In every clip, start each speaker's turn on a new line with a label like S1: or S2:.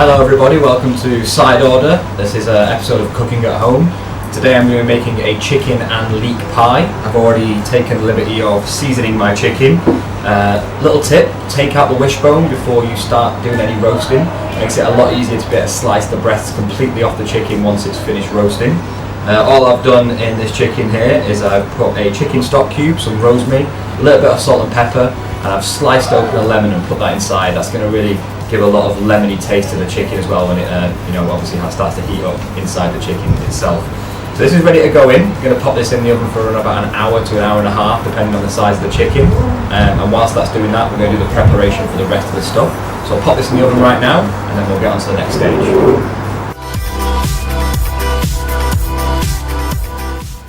S1: Hello everybody, welcome to Side Order. This is an episode of Cooking at Home. Today I'm going to be making a chicken and leek pie. I've already taken the liberty of seasoning my chicken. Little tip, take out the wishbone before you start doing any roasting. It makes it a lot easier to be able to slice the breasts completely off the chicken once it's finished roasting. All I've done in this chicken here is I've put a chicken stock cube, some rosemary, a little bit of salt and pepper, and I've sliced open a lemon and put that inside. That's going to really give a lot of lemony taste to the chicken as well when it obviously starts to heat up inside the chicken itself. So this is ready to go in. I'm going to pop this in the oven for about an hour to an hour and a half depending on the size of the chicken, and whilst that's doing that we're going to do the preparation for the rest of the stuff. So I'll pop this in the oven right now and then we'll get on to the next stage.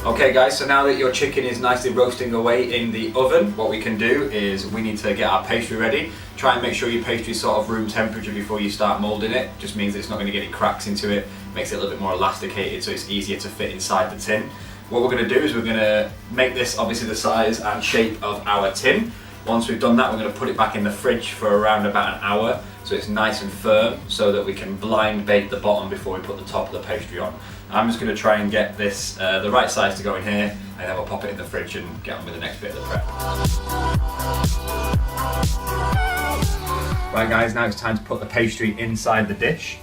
S1: Okay guys, so now that your chicken is nicely roasting away in the oven, what we can do is we need to get our pastry ready. Try and make sure your pastry is sort of room temperature before you start moulding it. Just means it's not going to get any cracks into it, makes it a little bit more elasticated so it's easier to fit inside the tin. What we're going to do is we're going to make this obviously the size and shape of our tin. Once we've done that, we're going to put it back in the fridge for around about an hour so it's nice and firm so that we can blind bake the bottom before we put the top of the pastry on. I'm just going to try and get this the right size to go in here, and then we'll pop it in the fridge and get on with the next bit of the prep. Right guys, now it's time to put the pastry inside the dish.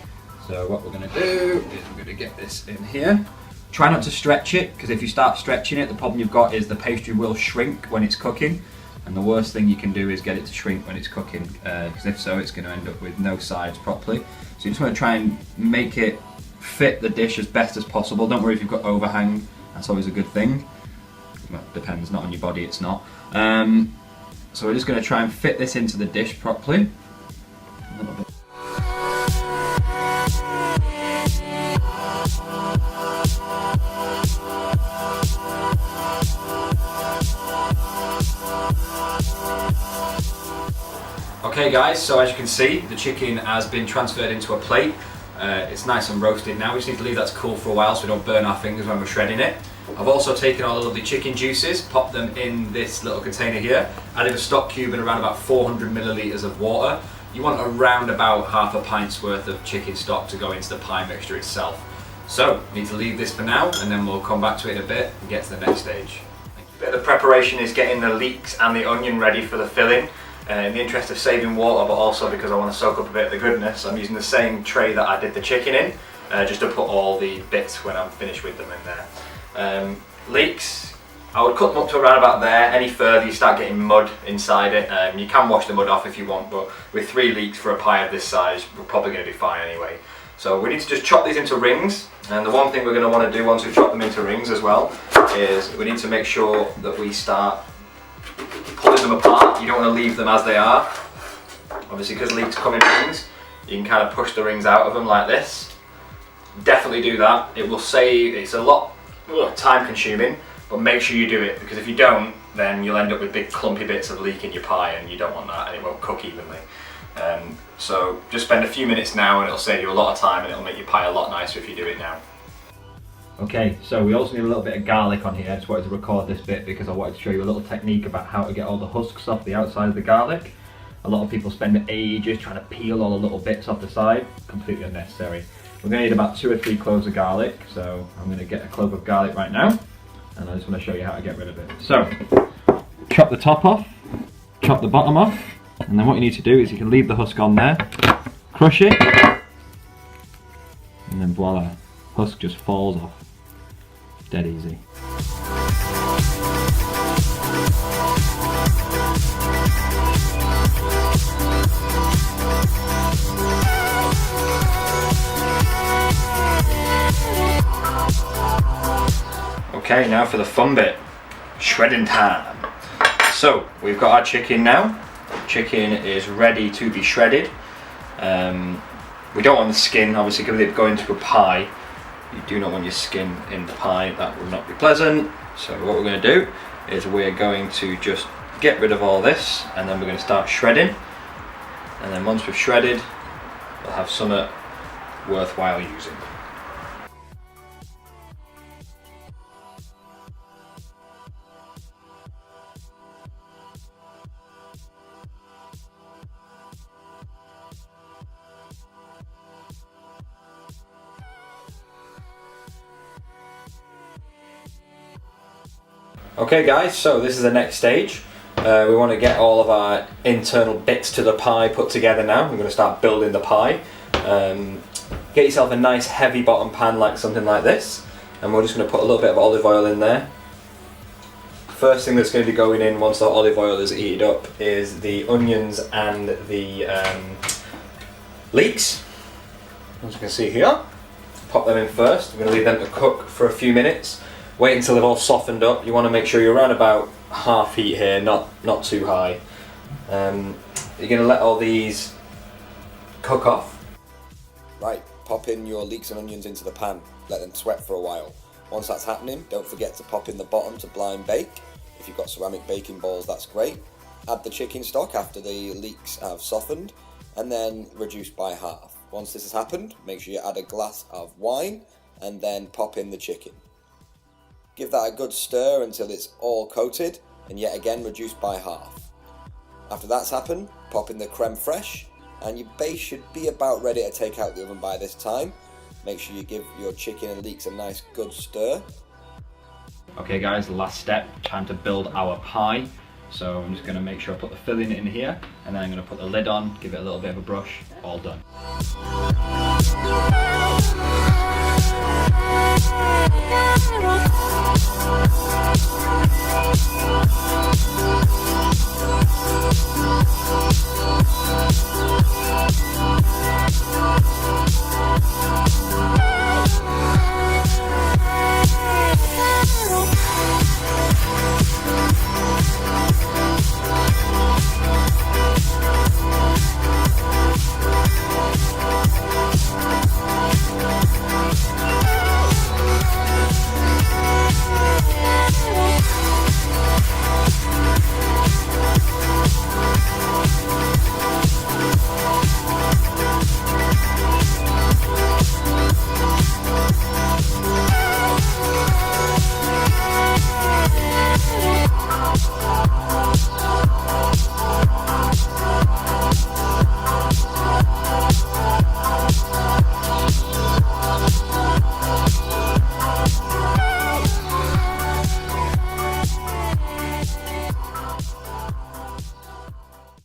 S1: So what we're going to do is we're going to get this in here. Try not to stretch it, because if you start stretching it, the problem you've got is the pastry will shrink when it's cooking. And the worst thing you can do is get it to shrink when it's cooking, because if so, it's going to end up with no sides properly. So you just want to try and make it fit the dish as best as possible. Don't worry if you've got overhang, that's always a good thing. Well, it depends, not on your body, it's not. So we're just going to try and fit this into the dish properly. A little bit. Okay guys, so as you can see, the chicken has been transferred into a plate. It's nice and roasted now. We just need to leave that to cool for a while so we don't burn our fingers when we're shredding it. I've also taken all of the chicken juices, popped them in this little container here, added a stock cube and around about 400 millilitres of water. You want around about half a pint's worth of chicken stock to go into the pie mixture itself. So, need to leave this for now and then we'll come back to it in a bit and get to the next stage. A bit of the preparation is getting the leeks and the onion ready for the filling. In the interest of saving water, but also because I want to soak up a bit of the goodness, I'm using the same tray that I did the chicken in, just to put all the bits when I'm finished with them in there. Leeks, I would cut them up to around about there. Any further you start getting mud inside it. You can wash the mud off if you want, but with 3 leeks for a pie of this size, we're probably going to be fine anyway. So we need to just chop these into rings, and the one thing we're going to want to do once we've chopped them into rings as well, is we need to make sure that we start pulling them apart. You don't want to leave them as they are. Obviously because leeks come in rings, you can kind of push the rings out of them like this. Definitely do that. It will save, it's a lot time consuming, but make sure you do it, because if you don't, then you'll end up with big clumpy bits of leek in your pie and you don't want that and it won't cook evenly. So just spend a few minutes now and it'll save you a lot of time and it'll make your pie a lot nicer if you do it now. Okay, so we also need a little bit of garlic on here. I just wanted to record this bit because I wanted to show you a little technique about how to get all the husks off the outside of the garlic. A lot of people spend ages trying to peel all the little bits off the side. Completely unnecessary. We're going to need about 2 or 3 cloves of garlic, so I'm going to get a clove of garlic right now and I just want to show you how to get rid of it. So, chop the top off, chop the bottom off, and then what you need to do is you can leave the husk on there, crush it, and then voila, husk just falls off. Dead easy. Okay, now for the fun bit, shredding time. So we've got our chicken now. Chicken is ready to be shredded. We don't want the skin, obviously, because it going into a pie. You do not want your skin in the pie, that will not be pleasant. So what we're going to do is we're going to just get rid of all this and then we're going to start shredding. And then once we've shredded, we'll have something worthwhile using. Okay guys, so this is the next stage. We want to get all of our internal bits to the pie put together now. We're going to start building the pie. Get yourself a nice heavy bottom pan like something like this, and we're just going to put a little bit of olive oil in there. First thing that's going to be going in once the olive oil is heated up is the onions and the leeks. As you can see here, pop them in first. We're going to leave them to cook for a few minutes. Wait until they've all softened up. You want to make sure you're around about half heat here, not too high. You're going to let all these cook off.
S2: Right, pop in your leeks and onions into the pan. Let them sweat for a while. Once that's happening, don't forget to pop in the bottom to blind bake. If you've got ceramic baking balls, that's great. Add the chicken stock after the leeks have softened, and then reduce by half. Once this has happened, make sure you add a glass of wine, and then pop in the chicken. Give that a good stir until it's all coated, and yet again reduce by half. After that's happened, pop in the creme fraiche, and your base should be about ready to take out the oven by this time. Make sure you give your chicken and leeks a nice good stir.
S1: Okay guys, the last step, time to build our pie. So I'm just going to make sure I put the filling in here, and then I'm going to put the lid on, give it a little bit of a brush, all done.